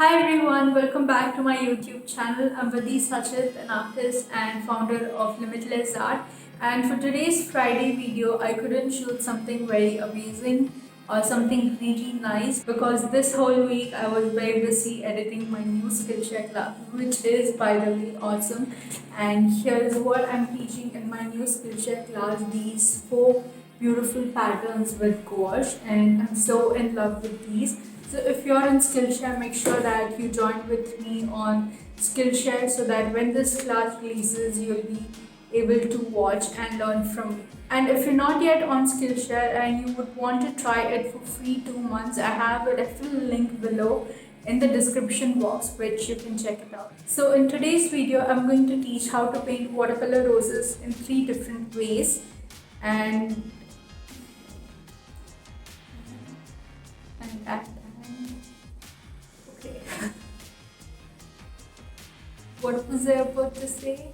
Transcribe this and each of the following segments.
Hi everyone, welcome back to my YouTube channel. I'm Viddhi Kantesaria, an artist and founder of Limitless Art. And for today's Friday video, I couldn't shoot something very amazing or something really nice because this whole week I was very busy editing my new Skillshare class, which is by the way awesome. And here's what I'm teaching in my new Skillshare class: these four beautiful patterns with gouache, and I'm so in love with these. So if you're in Skillshare, make sure that you join with me on Skillshare so that when this class releases, you'll be able to watch and learn from me. And if you're not yet on Skillshare and you would want to try it for free 2 months, I have a referral link below in the description box which you can check it out. So in today's video, I'm going to teach how to paint watercolor roses in 3 different ways. And at okay. What was I about to say?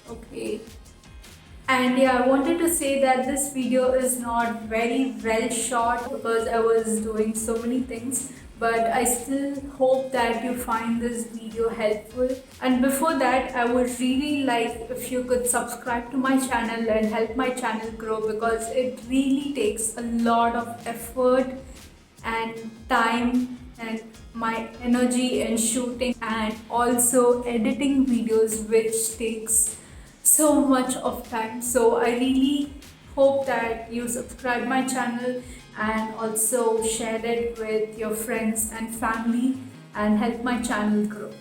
Okay. And yeah, I wanted to say that this video is not very well shot because I was doing so many things, but I still hope that you find this video helpful. And before that, I would really like if you could subscribe to my channel and help my channel grow, because it really takes a lot of effort and time and my energy in shooting and also editing videos, which takes so much of time. So I really hope that you subscribe my channel and also share it with your friends and family and help my channel grow.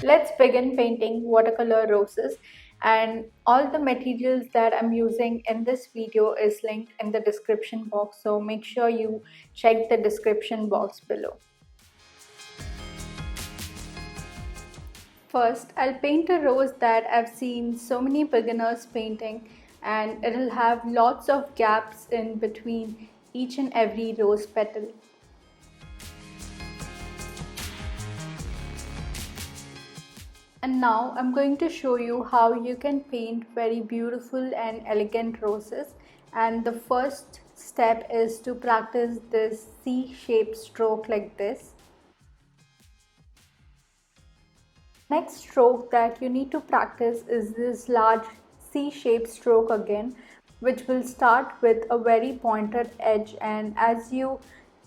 Let's begin painting watercolor roses, and all the materials that I'm using in this video is linked in the description box, so make sure you check the description box below. First, I'll paint a rose that I've seen so many beginners painting, and it'll have lots of gaps in between each and every rose petal. And now I'm going to show you how you can paint very beautiful and elegant roses. And the first step is to practice this C-shaped stroke like this. Next stroke that you need to practice is this large C-shaped stroke again, which will start with a very pointed edge, and as you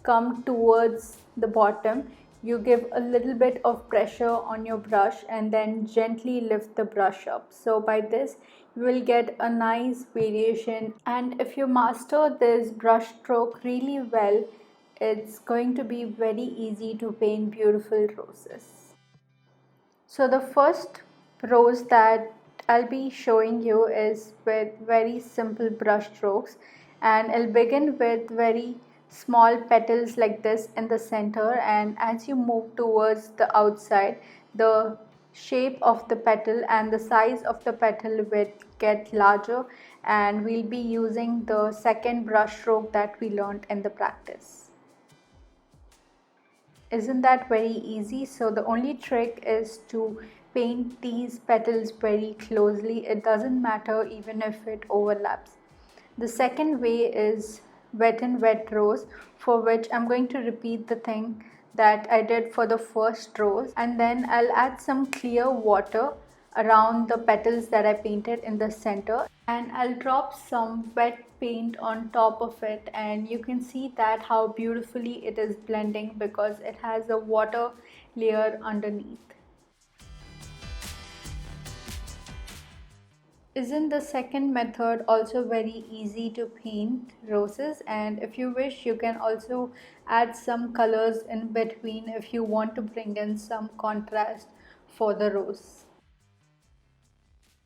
come towards the bottom, you give a little bit of pressure on your brush and then gently lift the brush up. So by this you will get a nice variation, and if you master this brush stroke really well, it's going to be very easy to paint beautiful roses. So the first rose that I'll be showing you is with very simple brush strokes, and I'll begin with very small petals like this in the center, and as you move towards the outside, the shape of the petal and the size of the petal will get larger, and we'll be using the second brush stroke that we learned in the practice. Isn't that very easy? So the only trick is to paint these petals very closely. It doesn't matter even if it overlaps. The second way is wet and wet rose, for which I'm going to repeat the thing that I did for the first rose, and then I'll add some clear water around the petals that I painted in the center, and I'll drop some wet paint on top of it, and you can see that how beautifully it is blending because it has a water layer underneath. Isn't the second method also very easy to paint roses? And if you wish, you can also add some colors in between if you want to bring in some contrast for the rose.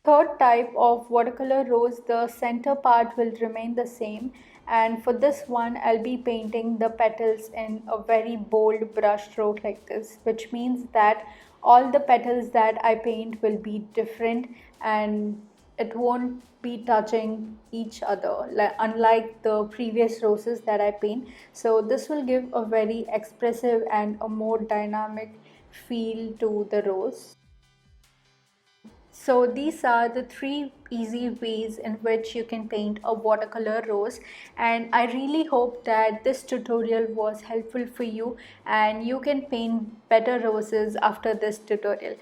Third type of watercolor rose, the center part will remain the same, and for this one I'll be painting the petals in a very bold brush stroke like this, which means that all the petals that I paint will be different and it won't be touching each other, unlike the previous roses that I paint. So this will give a very expressive and a more dynamic feel to the rose. So these are the three easy ways in which you can paint a watercolor rose, and I really hope that this tutorial was helpful for you and you can paint better roses after this tutorial.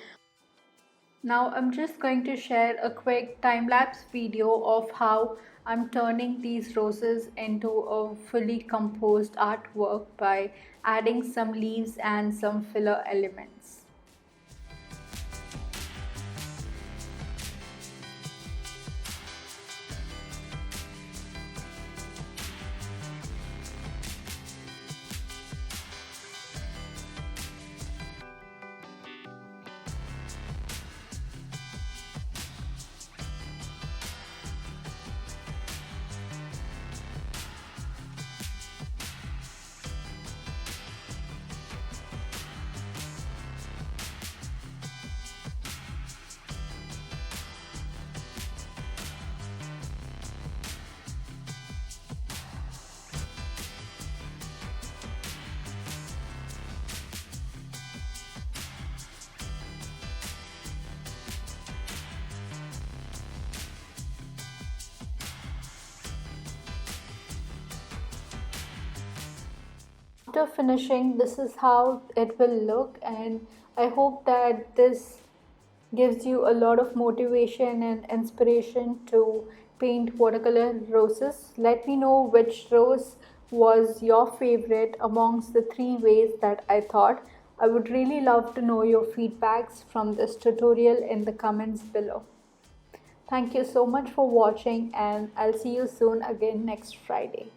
Now I'm just going to share a quick time-lapse video of how I'm turning these roses into a fully composed artwork by adding some leaves and some filler elements. After finishing, this is how it will look, and I hope that this gives you a lot of motivation and inspiration to paint watercolor roses. Let me know which rose was your favorite amongst the three ways that I thought. I would really love to know your feedbacks from this tutorial in the comments below. Thank you so much for watching, and I'll see you soon again next Friday.